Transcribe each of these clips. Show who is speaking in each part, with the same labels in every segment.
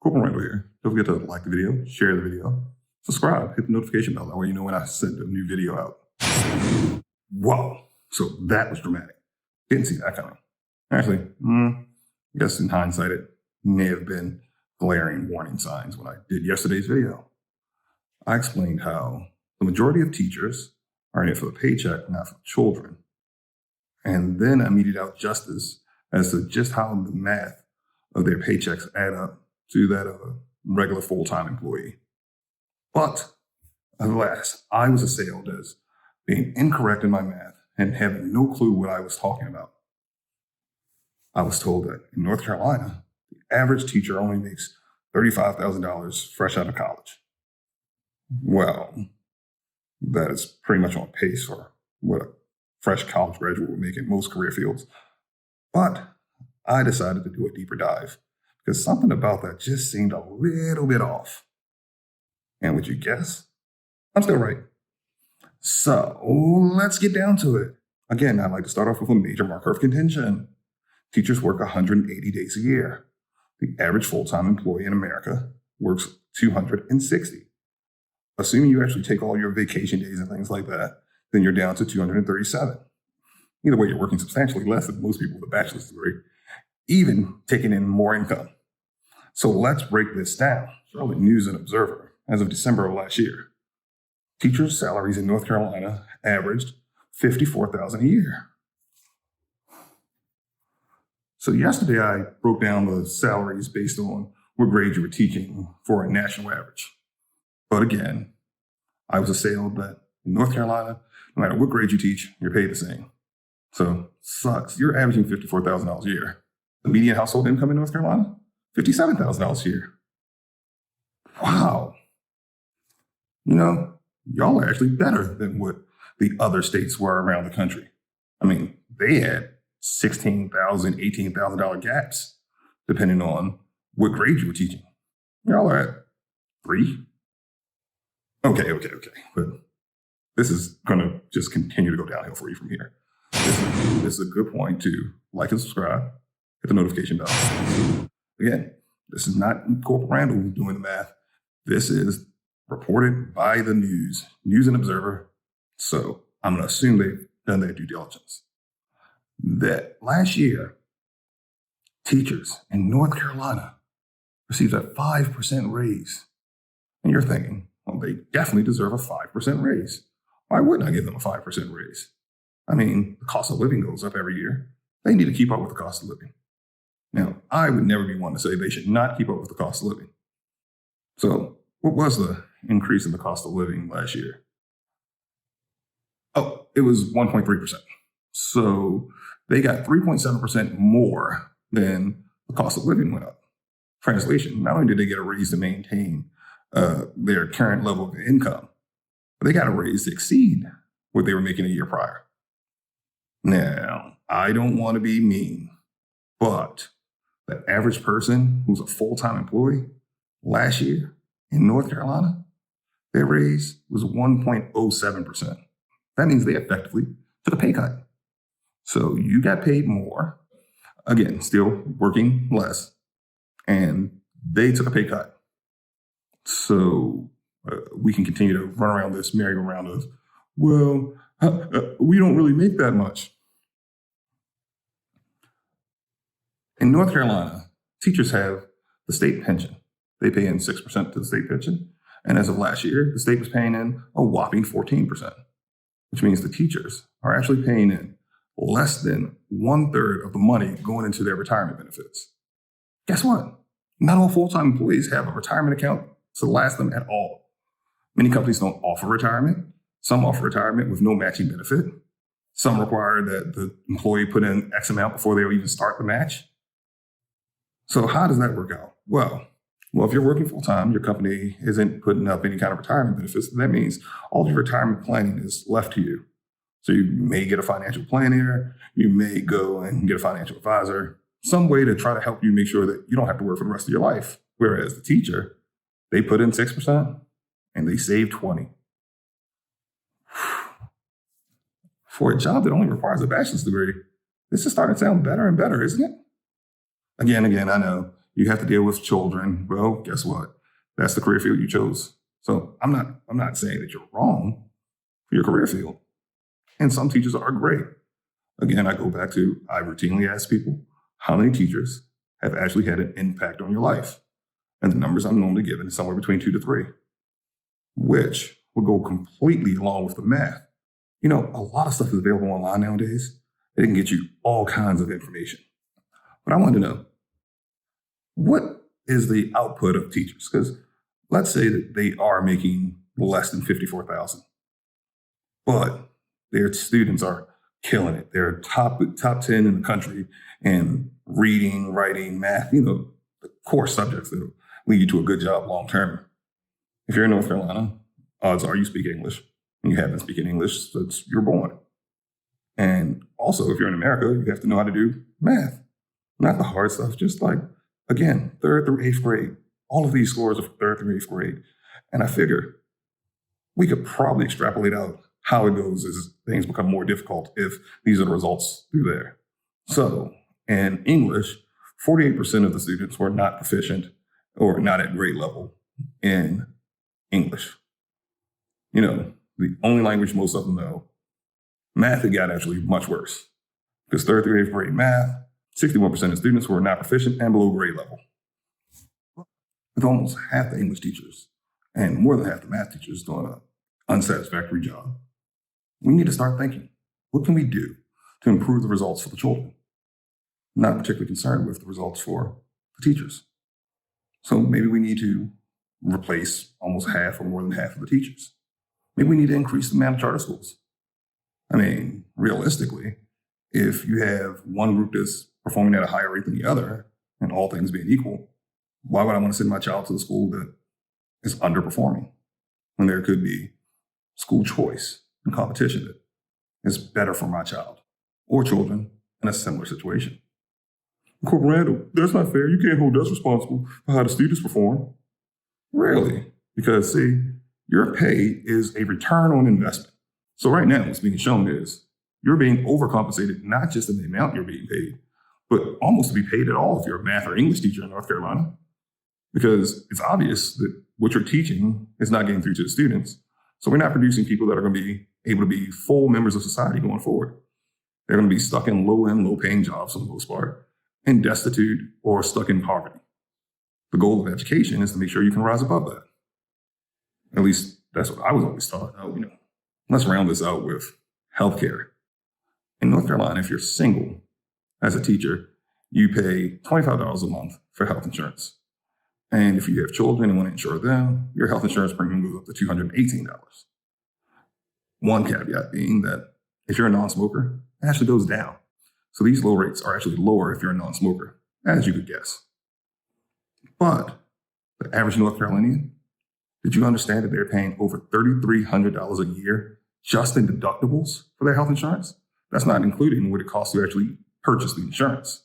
Speaker 1: Corporal Randall here. Don't forget to like the video, share the video, subscribe, hit the notification bell. That way you know when I send a new video out. Whoa. So that was dramatic. Didn't see that coming. Actually, I guess in hindsight, it may have been glaring warning signs when I did yesterday's video. I explained how the majority of teachers are in it for the paycheck, not for children. And then I meted out justice as to just how the math of their paychecks add up to that of a regular full-time employee. But alas, I was assailed as being incorrect in my math and having no clue what I was talking about. I was told that in North Carolina, the average teacher only makes $35,000 fresh out of college. Well, that is pretty much on pace for what a fresh college graduate would make in most career fields. But I decided to do a deeper dive because something about that just seemed a little bit off. And would you guess? I'm still right. So let's get down to it. Again, I'd like to start off with a major marker of contention. Teachers work 180 days a year. The average full-time employee in America works 260. Assuming you actually take all your vacation days and things like that, then you're down to 237. Either way, you're working substantially less than most people with a bachelor's degree, even taking in more income. So let's break this down. Charlotte News and Observer, as of December of last year, teachers' salaries in North Carolina averaged $54,000 a year. So yesterday I broke down the salaries based on what grade you were teaching for a national average. But again, I was assailed that in North Carolina, no matter what grade you teach, you're paid the same. So sucks. You're averaging $54,000 a year. The median household income in North Carolina, $57,000 a year. Wow. You know, y'all are actually better than what the other states were around the country. I mean, they had $16,000, $18,000 gaps, depending on what grade you were teaching. Y'all are at 3. Okay. But this is going to just continue to go downhill for you from here. This is a good point to like and subscribe, hit the notification bell. Again, this is not Corporal Randall doing the math. This is reported by the News and Observer. So I'm going to assume they've done their due diligence. That last year, teachers in North Carolina received a 5% raise. And you're thinking, well, they definitely deserve a 5% raise. Why wouldn't I give them a 5% raise? I mean, the cost of living goes up every year. They need to keep up with the cost of living. Now, I would never be one to say they should not keep up with the cost of living. So what was the increase in the cost of living last year? Oh, it was 1.3%. So they got 3.7% more than the cost of living went up. Translation, not only did they get a raise to maintain their current level of income, but they got a raise to exceed what they were making a year prior. Now, I don't want to be mean, but the average person who's a full-time employee last year in North Carolina, their raise was 1.07%. That means they effectively took a pay cut. So you got paid more, again, still working less, and they took a pay cut. So we can continue to run around this merry-go-round of, well, we don't really make that much. In North Carolina, teachers have the state pension. They pay in 6% to the state pension. And as of last year, the state was paying in a whopping 14%, which means the teachers are actually paying in less than 1/3 of the money going into their retirement benefits. Guess what? Not all full-time employees have a retirement account to last them at all. Many companies don't offer retirement. Some offer retirement with no matching benefit. Some require that the employee put in X amount before they even start the match. So how does that work out? Well, if you're working full-time, your company isn't putting up any kind of retirement benefits. That means all your retirement planning is left to you. So you may get a financial planner. You may go and get a financial advisor, some way to try to help you make sure that you don't have to work for the rest of your life. Whereas the teacher, they put in 6% and they save 20%. For a job that only requires a bachelor's degree, this is starting to sound better and better, isn't it? Again, I know you have to deal with children. Well, guess what? That's the career field you chose. So I'm not saying that you're wrong for your career field. And some teachers are great. Again, I go back to, I routinely ask people, how many teachers have actually had an impact on your life? And the numbers I'm normally given is somewhere between 2 to 3, which will go completely along with the math. A lot of stuff is available online nowadays. It can get you all kinds of information. But I want to know, what is the output of teachers? Because let's say that they are making less than $54,000, but their students are killing it. They're top 10 in the country in reading, writing, math, the core subjects that will lead you to a good job long term. If you're in North Carolina, odds are you speak English, and you have been speaking English since you're born. And also, if you're in America, you have to know how to do math. Not the hard stuff, just like, again, 3rd through 8th grade. All of these scores are 3rd through 8th grade. And I figure we could probably extrapolate out how it goes as things become more difficult if these are the results through there. So in English, 48% of the students were not proficient or not at grade level in English. The only language most of them know. Math, it got actually much worse. Because 3rd through 8th grade math, 61% of students were not proficient and below grade level. With almost half the English teachers and more than half the math teachers doing an unsatisfactory job, we need to start thinking, what can we do to improve the results for the children? I'm not particularly concerned with the results for the teachers. So maybe we need to replace almost half or more than half of the teachers. Maybe we need to increase the amount of charter schools. Realistically, if you have one group that's performing at a higher rate than the other, and all things being equal, why would I want to send my child to the school that is underperforming when there could be school choice and competition that is better for my child or children in a similar situation? Corporal Randall, that's not fair. You can't hold us responsible for how the students perform. Really? Because, see, your pay is a return on investment. So right now, what's being shown is you're being overcompensated, not just in the amount you're being paid, but almost to be paid at all if you're a math or English teacher in North Carolina. Because it's obvious that what you're teaching is not getting through to the students. So we're not producing people that are going to be able to be full members of society going forward. They're going to be stuck in low-end, low-paying jobs for the most part, and destitute or stuck in poverty. The goal of education is to make sure you can rise above that. At least that's what I was always taught. Let's round this out with healthcare. In North Carolina, if you're single as a teacher, you pay $25 a month for health insurance. And if you have children and want to insure them, your health insurance premium goes up to $218. One caveat being that if you're a non-smoker, it actually goes down. So these low rates are actually lower if you're a non-smoker, as you could guess. But the average North Carolinian, did you understand that they're paying over $3,300 a year just in deductibles for their health insurance? That's not including what it costs to actually purchase the insurance.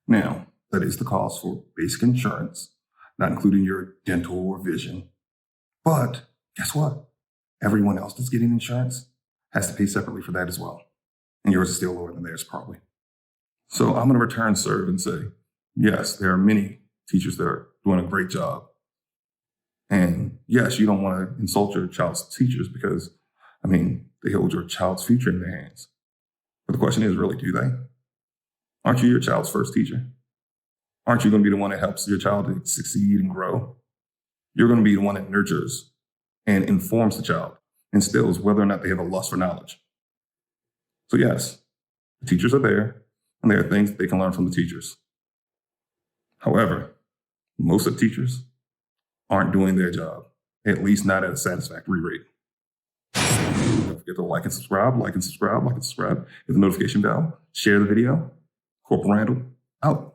Speaker 1: Now, that is the cost for basic insurance, not including your dental or vision. But guess what? Everyone else that's getting insurance has to pay separately for that as well. And yours is still lower than theirs, probably. So I'm going to return serve and say, yes, there are many teachers that are doing a great job. And yes, you don't want to insult your child's teachers because, they hold your child's future in their hands. But the question is, really, do they? Aren't you your child's first teacher? Aren't you going to be the one that helps your child to succeed and grow? You're going to be the one that nurtures and informs the child, instills whether or not they have a lust for knowledge. So yes, the teachers are there, and there are things that they can learn from the teachers. However, most of the teachers aren't doing their job, at least not at a satisfactory rate. Don't forget to like and subscribe, hit the notification bell, share the video. Corporal Randall, out.